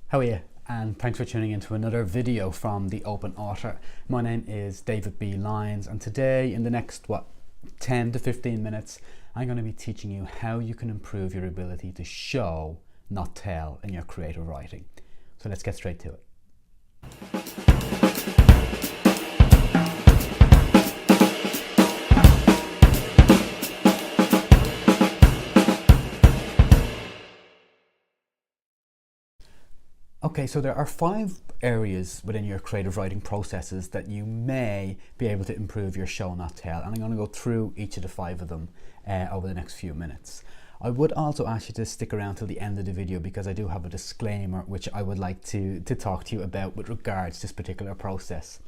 How are you? And thanks for tuning into another video from The Open Author. My name is David B. Lyons, and today in the next 10 to 15 minutes I'm going to be teaching you how you can improve your ability to show, not tell, in your creative writing. So let's get straight to it. Okay, so there are 5 areas within your creative writing processes that you may be able to improve your show, not tell, and I'm going to go through each of the 5 of them over the next few minutes. I would also ask you to stick around till the end of the video because I do have a disclaimer which I would like to talk to you about with regards to this particular process.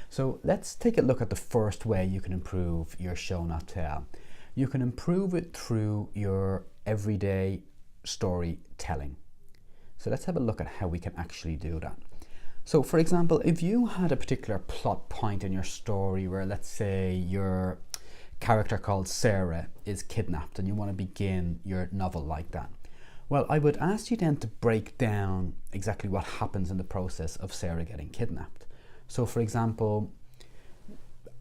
So let's take a look at the first way you can improve your show, not tell. You can improve it through your everyday storytelling. So let's have a look at how we can actually do that. So for example, if you had a particular plot point in your story where, let's say, your character called Sarah is kidnapped and you want to begin your novel like that, well, I would ask you then to break down exactly what happens in the process of Sarah getting kidnapped. So for example,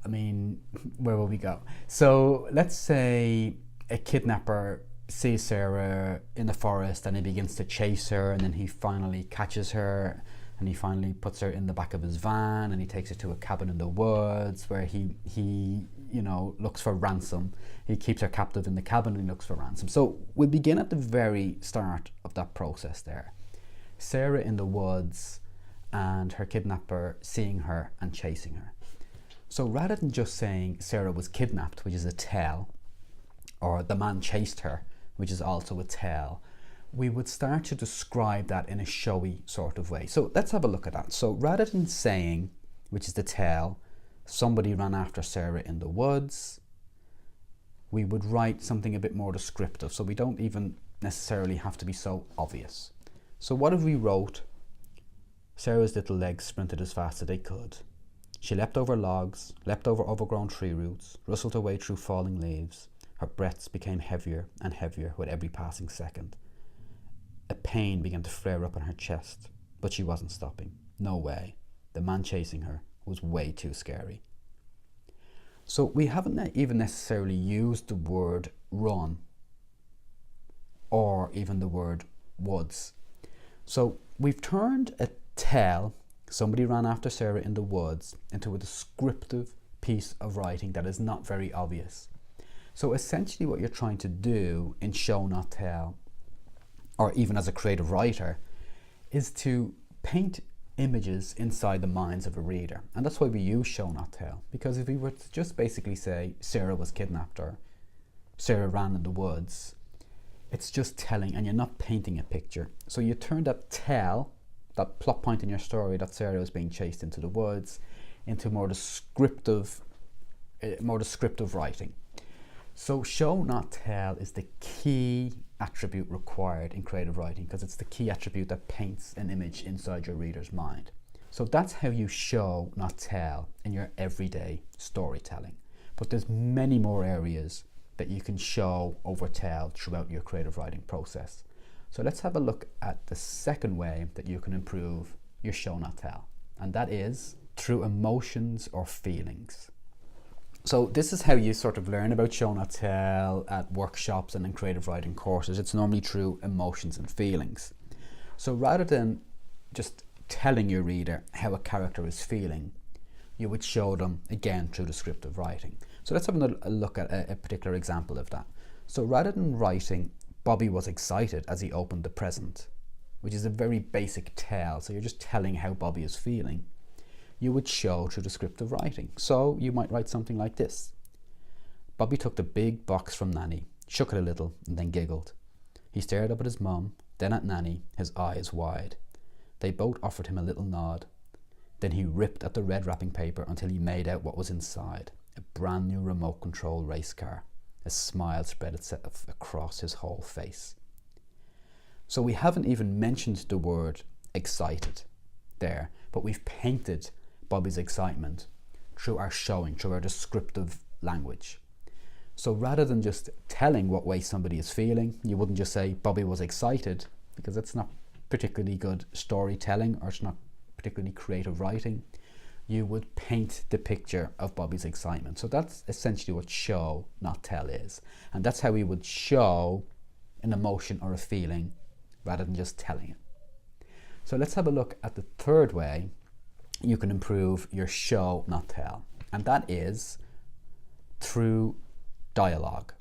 where will we go? So let's say a kidnapper sees Sarah in the forest and he begins to chase her, and then he finally catches her and he finally puts her in the back of his van and he takes her to a cabin in the woods where he looks for ransom. He keeps her captive in the cabin and he looks for ransom. So we'll begin at the very start of that process there. Sarah in the woods and her kidnapper seeing her and chasing her. So rather than just saying Sarah was kidnapped, which is a tell, or the man chased her, which is also a tell, we would start to describe that in a showy sort of way. So let's have a look at that. So rather than saying, which is the tell, somebody ran after Sarah in the woods, we would write something a bit more descriptive, so we don't even necessarily have to be so obvious. So what if we wrote, Sarah's little legs sprinted as fast as they could. She leapt over logs, leapt over overgrown tree roots, rustled her way through falling leaves. Her breaths became heavier and heavier with every passing second. A pain began to flare up in her chest, but she wasn't stopping. No way. The man chasing her was way too scary. So we haven't even necessarily used the word run or even the word woods. So we've turned a tell, somebody ran after Sarah in the woods, into a descriptive piece of writing that is not very obvious. So essentially what you're trying to do in show, not tell, or even as a creative writer, is to paint images inside the minds of a reader. And that's why we use show, not tell. Because if we were to just basically say Sarah was kidnapped or Sarah ran in the woods, it's just telling and you're not painting a picture. So you turn that tell, that plot point in your story that Sarah was being chased into the woods, into more descriptive writing. So show, not tell is the key attribute required in creative writing because it's the key attribute that paints an image inside your reader's mind. So that's how you show, not tell in your everyday storytelling. But there's many more areas that you can show over tell throughout your creative writing process. So let's have a look at the second way that you can improve your show, not tell, and that is through emotions or feelings. So this is how you sort of learn about show, not tell at workshops and in creative writing courses. It's normally through emotions and feelings. So rather than just telling your reader how a character is feeling, you would show them again through descriptive writing. So let's have a look at a particular example of that. So rather than writing, Bobby was excited as he opened the present, which is a very basic tell, so you're just telling how Bobby is feeling, you would show through descriptive writing. So you might write something like this. Bobby took the big box from Nanny, shook it a little, and then giggled. He stared up at his mum, then at Nanny, his eyes wide. They both offered him a little nod. Then he ripped at the red wrapping paper until he made out what was inside. A brand new remote control race car. A smile spread itself across his whole face. So we haven't even mentioned the word excited there, but we've painted Bobby's excitement through our showing, through our descriptive language. So rather than just telling what way somebody is feeling, you wouldn't just say Bobby was excited, because that's not particularly good storytelling, or it's not particularly creative writing, you would paint the picture of Bobby's excitement. So that's essentially what show, not tell is. And that's how we would show an emotion or a feeling rather than just telling it. So let's have a look at the third way you can improve your show, not tell. And that is through dialogue.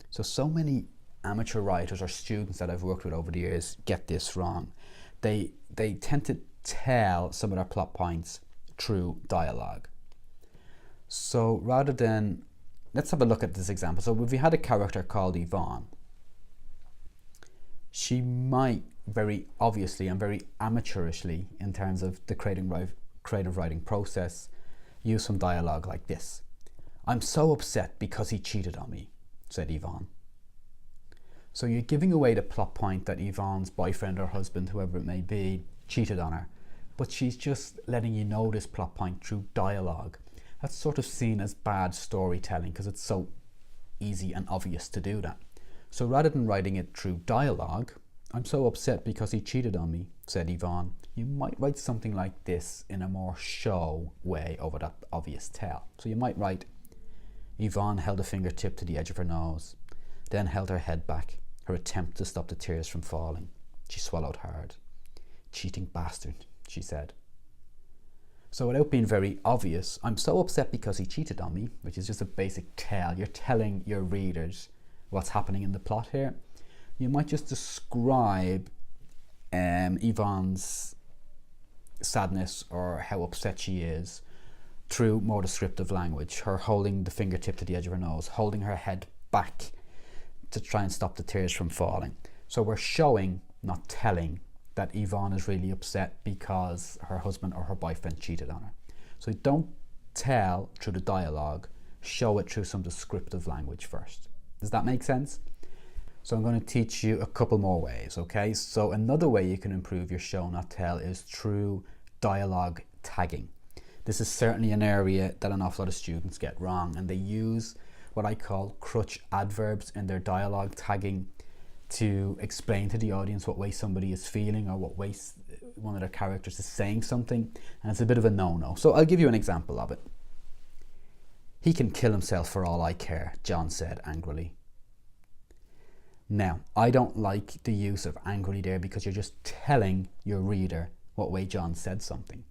So many amateur writers or students that I've worked with over the years get this wrong. They tend to tell some of their plot points through dialogue. So rather than, let's have a look at this example. So if we had a character called Yvonne, she might very obviously and very amateurishly, in terms of the creative writing process, use some dialogue like this. "I'm so upset because he cheated on me," said Yvonne. So you're giving away the plot point that Yvonne's boyfriend or husband, whoever it may be, cheated on her, but she's just letting you know this plot point through dialogue. That's sort of seen as bad storytelling because it's so easy and obvious to do that. So rather than writing it through dialogue, "I'm so upset because he cheated on me," said Yvonne, you might write something like this in a more show way over that obvious tell. So you might write, "Yvonne held a fingertip to the edge of her nose, then held her head back, her attempt to stop the tears from falling. She swallowed hard. 'Cheating bastard,' she said." So without being very obvious, "I'm so upset because he cheated on me," which is just a basic tell. You're telling your readers what's happening in the plot here. You might just describe Yvonne's sadness or how upset she is through more descriptive language. Her holding the fingertip to the edge of her nose, holding her head back to try and stop the tears from falling. So we're showing, not telling, that Yvonne is really upset because her husband or her boyfriend cheated on her. So don't tell through the dialogue, show it through some descriptive language first. Does that make sense? So I'm going to teach you a couple more ways, okay? So another way you can improve your show, not tell, is through dialogue tagging. This is certainly an area that an awful lot of students get wrong, and they use what I call crutch adverbs in their dialogue tagging to explain to the audience what way somebody is feeling or what way one of their characters is saying something, and it's a bit of a no-no. So I'll give you an example of it. "He can kill himself for all I care," John said angrily. Now, I don't like the use of angrily there because you're just telling your reader what way John said something.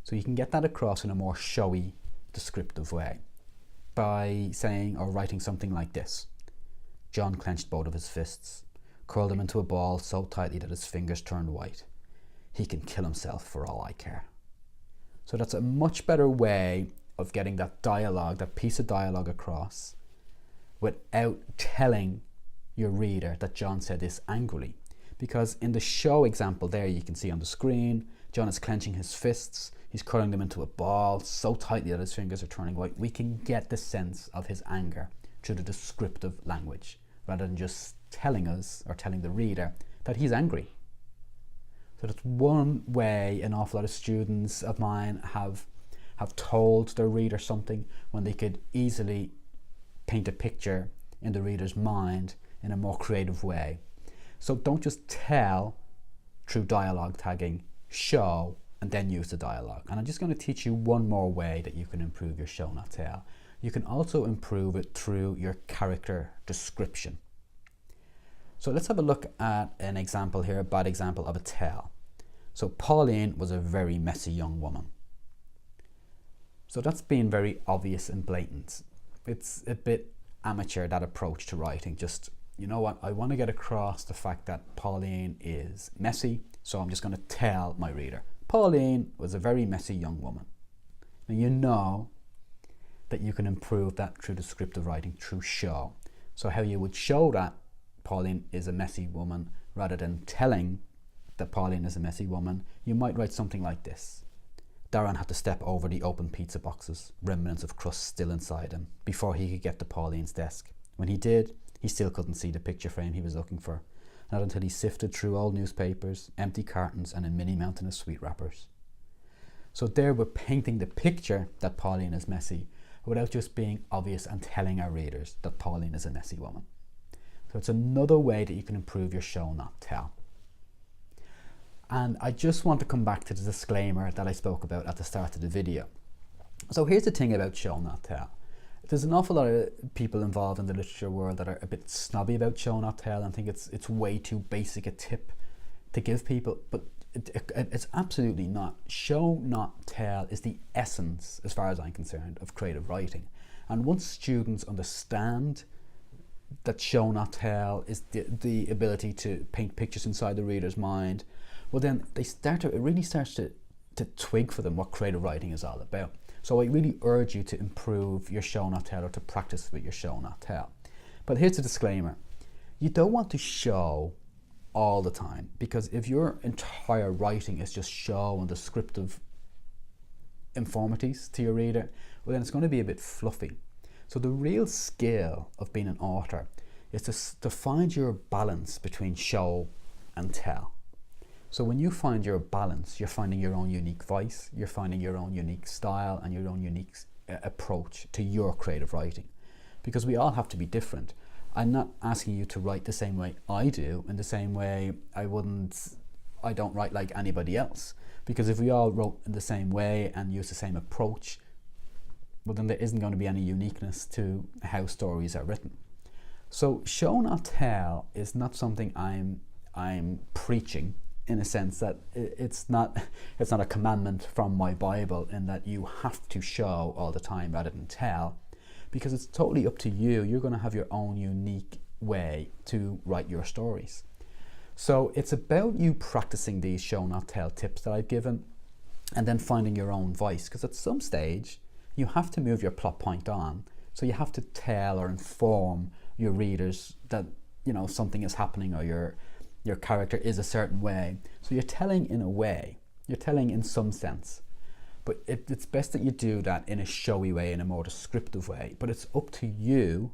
So you can get that across in a more showy, descriptive way by saying or writing something like this. "John clenched both of his fists, curled them into a ball so tightly that his fingers turned white. He can kill himself for all I care." So that's a much better way of getting that dialogue, that piece of dialogue across without telling your reader that John said this angrily. Because in the show example there, you can see on the screen, John is clenching his fists, he's curling them into a ball so tightly that his fingers are turning white. We can get the sense of his anger through the descriptive language, rather than just telling us or telling the reader that he's angry. So that's one way an awful lot of students of mine have told their reader something, when they could easily paint a picture in the reader's mind in a more creative way. So don't just tell through dialogue tagging, show, and then use the dialogue. And I'm just going to teach you one more way that you can improve your show, not tell. You can also improve it through your character description. So let's have a look at an example here, a bad example of a tell. So Pauline was a very messy young woman. So that's being very obvious and blatant. It's a bit amateur, that approach to writing. Just, you know what, I want to get across the fact that Pauline is messy, so I'm just going to tell my reader, Pauline was a very messy young woman. Now you know that you can improve that through descriptive writing, through show. So how you would show that Pauline is a messy woman, rather than telling that Pauline is a messy woman, you might write something like this. Darren had to step over the open pizza boxes, remnants of crust still inside him, before he could get to Pauline's desk. When he did, he still couldn't see the picture frame he was looking for, not until he sifted through old newspapers, empty cartons, and a mini mountain of sweet wrappers. So there we're painting the picture that Pauline is messy, without just being obvious and telling our readers that Pauline is a messy woman. So it's another way that you can improve your show, not tell. And I just want to come back to the disclaimer that I spoke about at the start of the video. So here's the thing about show not tell. There's an awful lot of people involved in the literature world that are a bit snobby about show not tell and think it's way too basic a tip to give people, but it's absolutely not. Show not tell is the essence, as far as I'm concerned, of creative writing. And once students understand that show not tell is the ability to paint pictures inside the reader's mind, well then it really starts to twig for them what creative writing is all about. So I really urge you to improve your show not tell, or to practice with your show not tell. But here's a disclaimer. You don't want to show all the time, because if your entire writing is just show and descriptive infirmities to your reader, well then it's going to be a bit fluffy. So the real skill of being an author is to find your balance between show and tell. So when you find your balance, you're finding your own unique voice, you're finding your own unique style and your own unique approach to your creative writing. Because we all have to be different. I'm not asking you to write the same way I do, in the same way I don't write like anybody else. Because if we all wrote in the same way and used the same approach, well then there isn't going to be any uniqueness to how stories are written. So show not tell is not something I'm preaching, in a sense that it's not a commandment from my Bible in that you have to show all the time rather than tell, because it's totally up to you. You're going to have your own unique way to write your stories. So it's about you practicing these show not tell tips that I've given, and then finding your own voice, because at some stage you have to move your plot point on. So you have to tell or inform your readers that, you know, something is happening, or your character is a certain way. So you're telling in a way, you're telling in some sense, but it's best that you do that in a showy way, in a more descriptive way. But it's up to you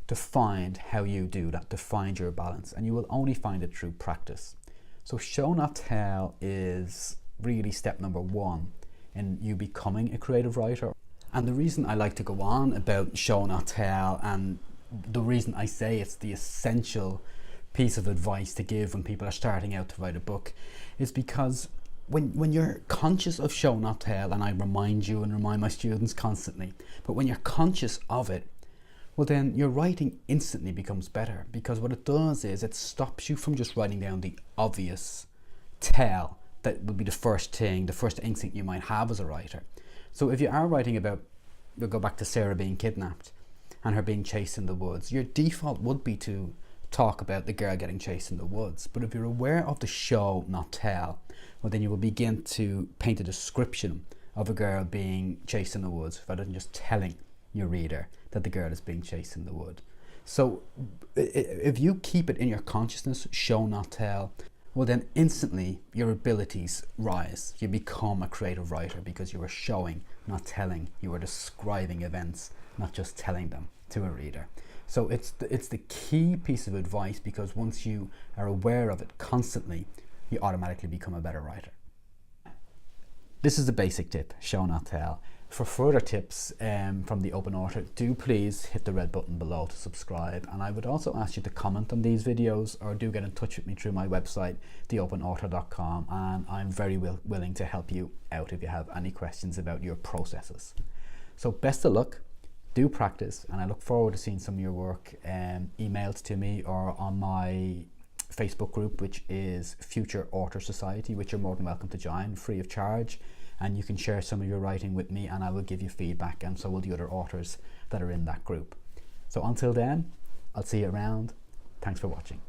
to find how you do that, to find your balance, and you will only find it through practice. So show not tell is really step number one in you becoming a creative writer. And the reason I like to go on about show not tell, and the reason I say it's the essential piece of advice to give when people are starting out to write a book, is because when you're conscious of show not tell, and I remind you and remind my students constantly, but when you're conscious of it, well then your writing instantly becomes better, because what it does is it stops you from just writing down the obvious tell that would be the first instinct you might have as a writer. So if you are writing about, we'll go back to Sarah being kidnapped and her being chased in the woods, your default would be to talk about the girl getting chased in the woods. But if you're aware of the show not tell, well then you will begin to paint a description of a girl being chased in the woods, rather than just telling your reader that the girl is being chased in the wood. So if you keep it in your consciousness, show not tell, well then instantly your abilities rise. You become a creative writer because you are showing, not telling. You are describing events, not just telling them to a reader. So it's the key piece of advice, because once you are aware of it constantly, you automatically become a better writer. This is the basic tip, show not tell. For further tips from the Open Author, do please hit the red button below to subscribe, and I would also ask you to comment on these videos, or do get in touch with me through my website, theopenauthor.com, and I'm very willing to help you out if you have any questions about your processes. So best of luck, do practice, and I look forward to seeing some of your work emailed to me or on my Facebook group, which is Future Author Society, which you're more than welcome to join, free of charge. And you can share some of your writing with me, and I will give you feedback, and so will the other authors that are in that group. So until then, I'll see you around. Thanks for watching.